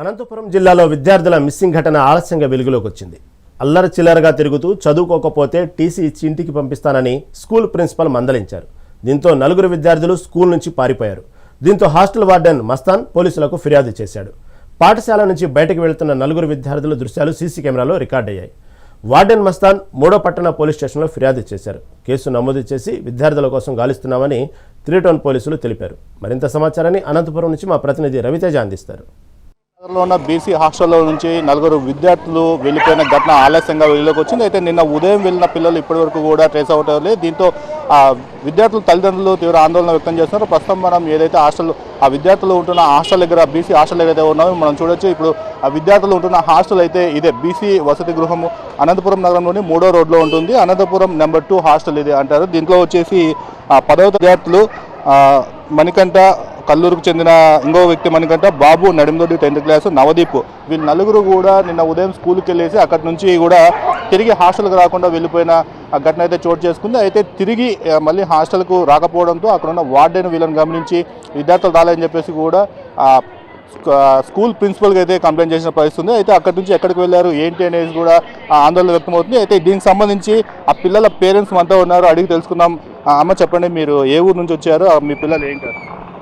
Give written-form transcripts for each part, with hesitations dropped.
అనంతపురం జిల్లాలో విద్యార్థుల మిస్సింగ్ ఘటన ఆలస్యంగా వెలుగులోకి వచ్చింది. అల్లరి చిల్లరగా తిరుగుతూ చదువుకోకపోతే టీసీ ఇచ్చి ఇంటికి పంపిస్తానని స్కూల్ ప్రిన్సిపల్ మందలించారు. దీంతో 4 విద్యార్థులు స్కూల్ నుంచి పారిపోయారు. దీంతో హాస్టల్ వార్డెన్ మస్తాన్ పోలీసులకు ఫిర్యాదు చేశాడు. పాఠశాల నుంచి బయటకు వెళ్తున్న 4 విద్యార్థుల దృశ్యాలు సీసీ కెమెరాలో రికార్డయ్యాయి. వార్డెన్ మస్తాన్ 3వ పట్టణ పోలీస్ స్టేషన్లో ఫిర్యాదు చేశారు. కేసు నమోదు చేసి విద్యార్థుల కోసం గాలిస్తున్నామని 3 టౌన్ పోలీసులు తెలిపారు. మరింత సమాచారాన్ని అనంతపురం నుంచి మా ప్రతినిధి రవితేజ అందిస్తారు. నగరంలో ఉన్న బీసీ హాస్టల్లో నుంచి 4 విద్యార్థులు వెళ్ళిపోయిన ఘటన ఆలస్యంగా వెలుగులోకి వచ్చింది. అయితే నిన్న ఉదయం వెళ్ళిన పిల్లలు ఇప్పటివరకు కూడా ట్రేస్ అవుట్ అవ్వలేదు. దీంతో విద్యార్థుల తల్లిదండ్రులు తీవ్ర ఆందోళన వ్యక్తం చేస్తున్నారు. ప్రస్తుతం మనం ఏదైతే ఆ విద్యార్థులు ఉంటున్న హాస్టల్ దగ్గర బీసీ హాస్టల్ ఏదైతే ఉన్నాయో మనం చూడొచ్చు. ఇప్పుడు ఆ విద్యార్థులు ఉంటున్న హాస్టల్ అయితే ఇదే బీసీ వసతి గృహము అనంతపురం నగరంలోని 3వ రోడ్లో ఉంటుంది. అనంతపురం నెంబర్ 2 హాస్టల్ ఇది అంటారు. దీంట్లో వచ్చేసి 10వ విద్యార్థులు మణికంఠ, కల్లూరుకు చెందిన ఇంకో వ్యక్తి మణికంఠ, బాబు నడిమిదొడ్డి 10th క్లాసు, నవదీప్, వీళ్ళు 4 కూడా నిన్న ఉదయం స్కూల్కి వెళ్ళేసి అక్కడి నుంచి కూడా తిరిగి హాస్టల్కి రాకుండా వెళ్ళిపోయిన ఘటన అయితే చోటు చేసుకుంది. అయితే తిరిగి మళ్ళీ హాస్టల్కు రాకపోవడంతో అక్కడ ఉన్న వార్డెన్ వీళ్ళని గమనించి విద్యార్థులు రాలేదని చెప్పేసి కూడా స్కూల్ ప్రిన్సిపల్కి అయితే కంప్లైంట్ చేసిన పరిస్థితి ఉంది. అయితే అక్కడి నుంచి ఎక్కడికి వెళ్ళారు ఏంటి అనేది కూడా ఆందోళన వ్యక్తమవుతుంది. అయితే దీనికి సంబంధించి ఆ పిల్లల పేరెంట్స్ అంతా ఉన్నారు, అడిగి తెలుసుకుందాం. అమ్మ చెప్పండి, మీరు ఏ ఊరు నుంచి వచ్చారు, మీ పిల్లలు ఏంటి?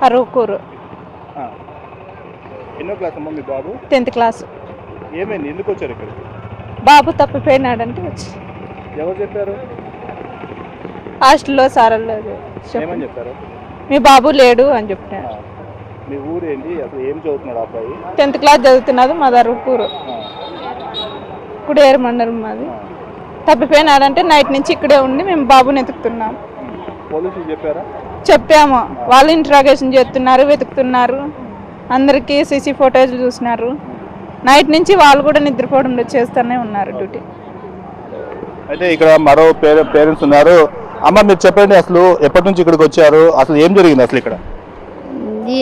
అరవకూరు. ఎన్నో క్లాస్ అమ్మ మీ బాబు? 10th class. ఏమైంది, ఎందుకు వచ్చారు ఇక్కడికి? బాబు తప్పిపోయినాడంటే వచ్చి. ఎవరు చెప్పారు? హాస్టల్లో సారల్లో ఏమని చెప్పారు? మీ బాబు లేడు అని చెప్పినాడు. మీ ఊరు ఏంటి, అసలు ఏం చదువుతున్నాడు అబ్బాయి? 10th క్లాస్ చదువుతున్నది. మాది అరవకూరు, కుడేరు మండలం మాది. తప్పిపోయినాడంటే నైట్ నుంచి ఇక్కడే ఉండి మేము బాబుని వెతుకుతున్నాం. పోలీసులు చెప్పారా? చెప్పాము, వాళ్ళు ఇంట్రాగేషన్ చేస్తున్నారు, వెతుకుతున్నారు. అందరికీ సీసీ ఫోటోలు చూసినారు. నైట్ నుంచి వాళ్ళు కూడా నిద్రపోవడం చేస్తూనే ఉన్నారు డ్యూటీ. అయితే ఇక్కడ మరో పేరెంట్స్ ఉన్నారు. అమ్మ మీరు చెప్పండి, అసలు ఎప్పటి నుంచి ఇక్కడికి వచ్చారు, అసలు ఏం జరిగింది అసలు ఇక్కడ?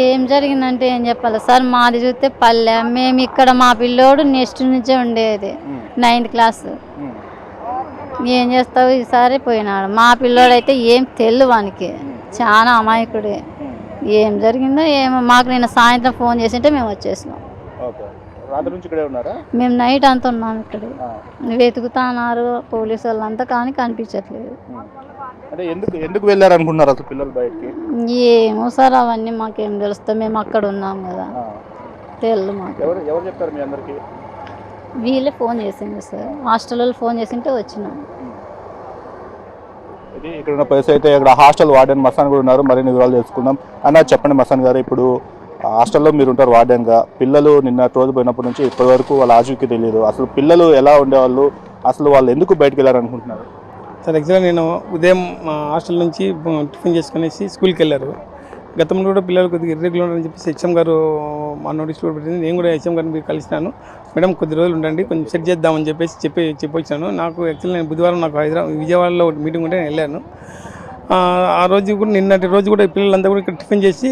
ఏం జరిగిందంటే ఏం చెప్పాలి సార్, మాది చూస్తే పల్లె. మేము ఇక్కడ మా పిల్లోడు నెక్స్ట్ నుంచే ఉండేది 9th క్లాస్. ఏం చేస్తావు, ఈసారి పోయినాడు. మా పిల్లోడైతే ఏం తెలియదు, వానికి చాలా అమాయకుడే. ఏం జరిగిందో ఏమో, మాకు నిన్న సాయంత్రం ఫోన్ చేసింటే మేము వచ్చేసినాం. మేము నైట్ అంతా ఉన్నాం ఇక్కడే. వెతుకుతున్నారు పోలీసు వాళ్ళంతా, కానీ కనిపించట్లేదు. ఎందుకు వెళ్ళారు అనుకుంటున్నారు అసలు పిల్లలు బయటికి? ఏమో సార్, అవన్నీ మాకేం తెలుస్తాయి, మేము అక్కడ ఉన్నాం కదా, తెలియదు మాకు. ఎవరు చెప్పారు మీ అందరికి? వీళ్ళే ఫోన్ చేసింది సార్, హాస్టల్ వాళ్ళు ఫోన్ చేసింటే వచ్చినాం. ఇక్కడ ఉన్న పరిస్థితి అయితే ఇక్కడ హాస్టల్ వార్డెన్ మస్తాన్ కూడా ఉన్నారు, మరిన్ని వివరాలు తెలుసుకుందాం. అన్న చెప్పండి మస్తాన్ గారు, ఇప్పుడు హాస్టల్లో మీరు ఉంటారు వార్డెన్గా. పిల్లలు నిన్న రోజు పోయినప్పటి నుంచి ఇప్పటి వరకు వాళ్ళ ఆచూకీ తెలియదు. అసలు పిల్లలు ఎలా ఉండేవాళ్ళు, అసలు వాళ్ళు ఎందుకు బయటకు వెళ్ళారు అనుకుంటున్నారు? సార్ యాక్చువల్గా నేను ఉదయం మా హాస్టల్ నుంచి టిఫిన్ చేసుకునేసి స్కూల్కి వెళ్ళారు. గతంలో కూడా పిల్లలు కొద్దిగా ఇర్రెగ్యులర్ అని చెప్పేసి హెచ్ఎం గారు మా నోటీస్ కూడా పెట్టింది. నేను కూడా హెచ్ఎం గారిని కలిసినాను. మేడం కొద్ది రోజులు ఉండండి, కొంచెం సెట్ చేద్దామని చెప్పొచ్చాను. నాకు యాక్చువల్లీ నేను బుధవారం నాకు విజయవాడలో ఒక మీటింగ్ ఉంటే నేను వెళ్ళాను. ఆ రోజు కూడా నిన్నటి రోజు కూడా పిల్లలంతా కూడా ఇక్కడ టిఫిన్ చేసి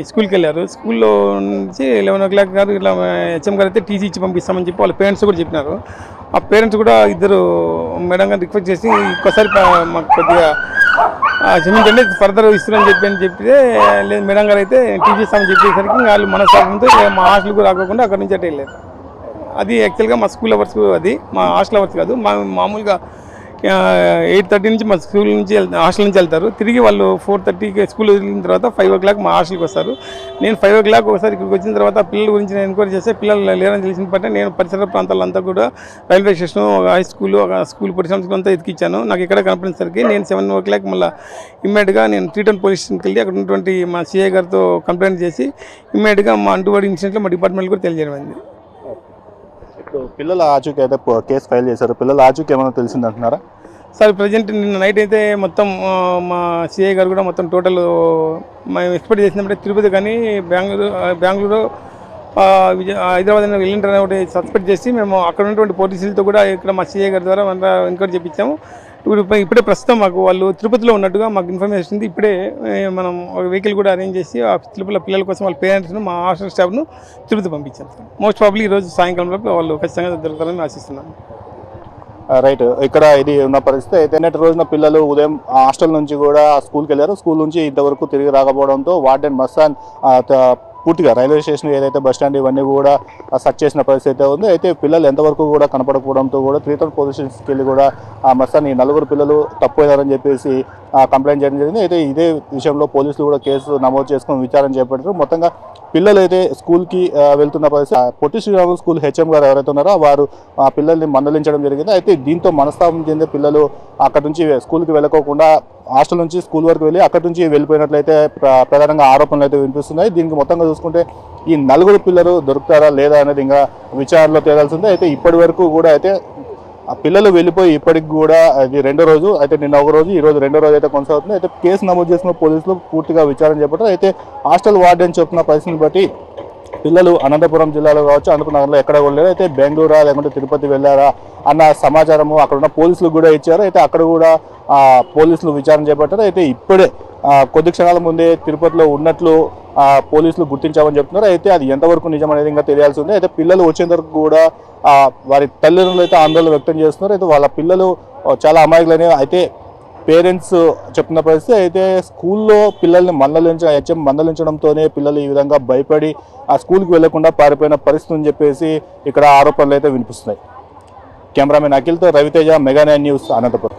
స్కూల్కి వెళ్ళారు. స్కూల్లో నుంచి 11 o'clock గారు ఇట్లా హెచ్ఎం గారు అయితే టీసీ ఇచ్చి పంపిస్తామని చెప్పి వాళ్ళ పేరెంట్స్ కూడా చెప్పినారు. ఆ పేరెంట్స్ కూడా ఇద్దరు మేడం గారు రిక్వెస్ట్ చేసి ఇంకోసారి మాకు కొద్దిగా క్షమించండి, ఫర్దర్ ఇస్తున్నారని చెప్తే లేదు మేడం గారు అయితే టీసీ ఇస్తామని చెప్పేసరికి వాళ్ళు మనసాగంతో మా హాస్టల్కు రాకుండా అక్కడి నుంచి అటే వెళ్ళారు. అది యాక్చువల్గా మా స్కూల్ అవర్స్, అది మా హాస్టల్ అవర్స్ కాదు. మామూలుగా 8:30 నుంచి మా స్కూల్ నుంచి హాస్టల్ నుంచి వెళ్తారు. తిరిగి వాళ్ళు 4:30కి స్కూల్ వదిలిన తర్వాత 5 o'clock మా హాస్టల్కి వస్తారు. నేను 5 o'clock ఒకసారి ఇక్కడికి వచ్చిన తర్వాత పిల్లల గురించి నేను ఎంక్వైరీ చేస్తే పిల్లలు లేరని తెలిసిన పట్టే నేను పరిసర ప్రాంతాలంతా కూడా railway station, high school, school పరిశ్రమలు అంతా ఎతికిచ్చాను. నాకు ఇక్కడ కనిపించేసరికి నేను 7 o'clock మళ్ళీ ఇమ్మీడియట్గా నేను 3 టౌన్ పోలీస్ స్టేషన్కి వెళ్ళి అక్కడ ఉన్నటువంటి మా సిఐ గారితో కంప్లైంట్ చేసి ఇమ్మీడియట్గా మా అంటువాడి ఇన్సిడెంట్లో మా డిపార్ట్మెంట్ కూడా తెలియజేయమైంది. ఇప్పుడు పిల్లల ఆచూకీ అయితే కేసు ఫైల్ చేశారు. పిల్లల ఆచూకీ ఏమైనా తెలిసింది అంటున్నారా? సార్ ప్రజెంట్ నిన్న నైట్ అయితే మొత్తం మా సిఐ గారు కూడా మొత్తం టోటల్ మేము ఎక్స్పెక్ట్ చేసినప్పుడే తిరుపతి కానీ బెంగళూరు హైదరాబాద్ వెళ్ళింటారని ఒకటి సస్పెక్ట్ చేసి మేము అక్కడ ఉన్నటువంటి పోలీసులతో కూడా ఇక్కడ మా సిఐ గారి ద్వారా ఎంక్వైరీ చేయించాము. ఇప్పుడే ప్రస్తుతం మాకు వాళ్ళు తిరుపతిలో ఉన్నట్టుగా మాకు ఇన్ఫర్మేషన్ ఉంది. ఇప్పుడే మనం ఒక వెహికల్ కూడా అరేంజ్ చేసి ఆ తిరుపతిలో పిల్లల కోసం వాళ్ళ పేరెంట్స్ను మా హాస్టల్ స్టాఫ్ను తిరుపతి పంపించాం. మోస్ట్ ప్రాబ్లీ ఈరోజు సాయంకాలంలో వాళ్ళు ఖచ్చితంగా దొరుకుతారని ఆశిస్తున్నాను. రైట్, ఇక్కడ ఇది ఉన్న పరిస్థితి అయితే నేటి రోజున పిల్లలు ఉదయం హాస్టల్ నుంచి కూడా స్కూల్కి వెళ్ళారు. స్కూల్ నుంచి ఇంతవరకు తిరిగి రాకపోవడంతో వార్డెన్ మస్తాన్ పూర్తిగా రైల్వే స్టేషన్ ఏదైతే బస్ స్టాండ్ ఇవన్నీ కూడా సర్చ్ చేసిన పరిస్థితి అయితే ఉంది. అయితే పిల్లలు ఎంతవరకు కూడా కనపడకపోవడంతో కూడా 3 పోలీస్ స్టేషన్స్కి వెళ్ళి కూడా మొత్తాన్ని ఈ 4 పిల్లలు తప్పిపోయినారని చెప్పేసి కంప్లైంట్ చేయడం జరిగింది. అయితే ఇదే విషయంలో పోలీసులు కూడా కేసు నమోదు చేసుకుని విచారణ చేపట్టారు. మొత్తంగా పిల్లలు అయితే స్కూల్కి వెళ్తున్న పరిస్థితి పొట్టి శ్రీరాములు స్కూల్ హెచ్ఎం గారు ఎవరైతే ఉన్నారో వారు ఆ పిల్లల్ని మందలించడం జరిగింది. అయితే దీంతో మనస్తాపం చెందే పిల్లలు అక్కడి నుంచి స్కూల్కి వెళ్ళకోకుండా హాస్టల్ నుంచి స్కూల్ వరకు వెళ్ళి అక్కడి నుంచి వెళ్ళిపోయినట్లయితే ప్రధానంగా ఆరోపణలు అయితే వినిపిస్తున్నాయి. దీనికి మొత్తంగా చూసుకుంటే ఈ 4 పిల్లలు దొరుకుతారా లేదా అనేది ఇంకా విచారణలో తేలాల్సిందే. అయితే ఇప్పటి వరకు కూడా అయితే ఆ పిల్లలు వెళ్ళిపోయి ఇప్పటికి కూడా అది 2వ రోజు, అయితే నిన్న ఒక రోజు, ఈ రోజు 2వ రోజు అయితే కొనసాగుతుంది. అయితే కేసు నమోదు చేసిన పోలీసులు పూర్తిగా విచారణ చేపట్టారు. అయితే హాస్టల్ వార్డెన్ చెప్తున్న పరిస్థితిని బట్టి పిల్లలు అనంతపురం జిల్లాలో కావచ్చు, అనంతపురంలో ఎక్కడ కూడా లేరు. అయితే బెంగళూరా లేకుంటే తిరుపతి వెళ్ళారా అన్న సమాచారము అక్కడ ఉన్న పోలీసులకు కూడా ఇచ్చారు. అయితే అక్కడ కూడా పోలీసులు విచారణ చేపట్టారు. అయితే ఇప్పుడే కొద్ది క్షణాల ముందే తిరుపతిలో ఉన్నట్లు పోలీసులు గుర్తించామని చెప్తున్నారు. అయితే అది ఎంతవరకు నిజం అనేది ఇంకా తెలియాల్సి ఉంది. అయితే పిల్లలు వచ్చేంత వరకు కూడా వారి తల్లిదండ్రులు అయితే ఆందోళన వ్యక్తం చేస్తున్నారు. అయితే వాళ్ళ పిల్లలు చాలా అమాయకులనే అయితే పేరెంట్స్ చెప్తున్న పరిస్థితి. అయితే స్కూల్లో పిల్లల్ని హెచ్ఎం మందలించడంతోనే పిల్లలు ఈ విధంగా భయపడి ఆ స్కూల్కి వెళ్లకుండా పారిపోయిన పరిస్థితి అని చెప్పేసి ఇక్కడ ఆరోపణలు అయితే వినిపిస్తున్నాయి. Cameraman అఖిల్తో Raviteja, mega 9 news, Anantapuram.